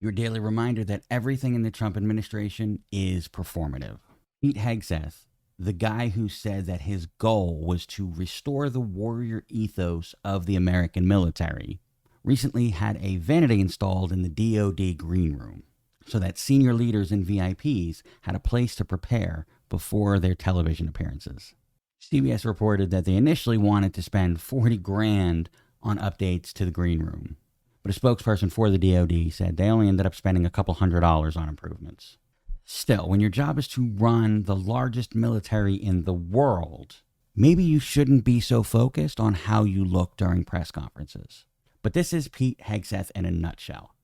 Your daily reminder that everything in the Trump administration is performative. Pete Hegseth, the guy who said that his goal was to restore the warrior ethos of the American military, recently had a vanity installed in the DoD green room so that senior leaders and VIPs had a place to prepare before their television appearances. CBS reported that they initially wanted to spend 40 grand on updates to the green room, but a spokesperson for the DoD said they only ended up spending a couple $100s on improvements. Still, when your job is to run the largest military in the world, maybe you shouldn't be so focused on how you look during press conferences. But this is Pete Hegseth in a nutshell.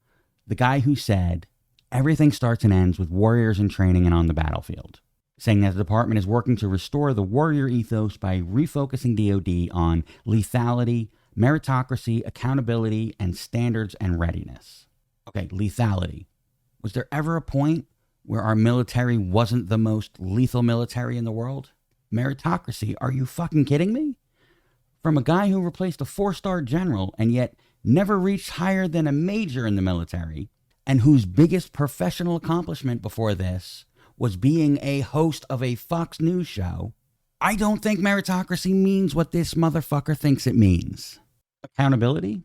The guy who said, everything starts and ends with warriors in training and on the battlefield, saying that the department is working to restore the warrior ethos by refocusing DoD on lethality, meritocracy, accountability, and standards and readiness. Okay, lethality. Was there ever a point where our military wasn't the most lethal military in the world? Meritocracy, are you fucking kidding me? From a guy who replaced a 4-star general and yet never reached higher than a major in the military, and whose biggest professional accomplishment before this was being a host of a Fox News show, I don't think meritocracy means what this motherfucker thinks it means. Accountability?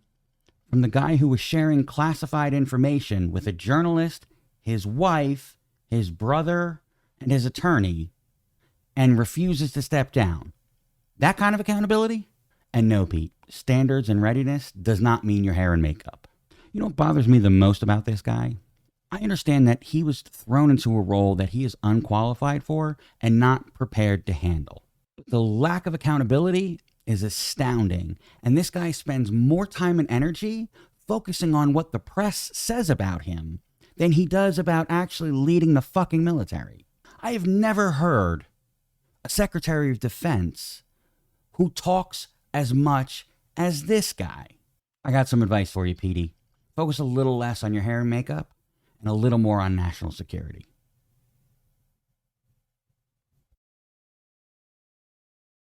From the guy who was sharing classified information with a journalist, his wife, his brother, and his attorney, and refuses to step down. That kind of accountability? And no, Pete, standards and readiness does not mean your hair and makeup. You know what bothers me the most about this guy? I understand that he was thrown into a role that he is unqualified for and not prepared to handle. The lack of accountability is astounding, and this guy spends more time and energy focusing on what the press says about him than he does about actually leading the fucking military. I have never heard a Secretary of Defense who talks as much as this guy. I got some advice for you, Petey. Focus a little less on your hair and makeup and a little more on national security.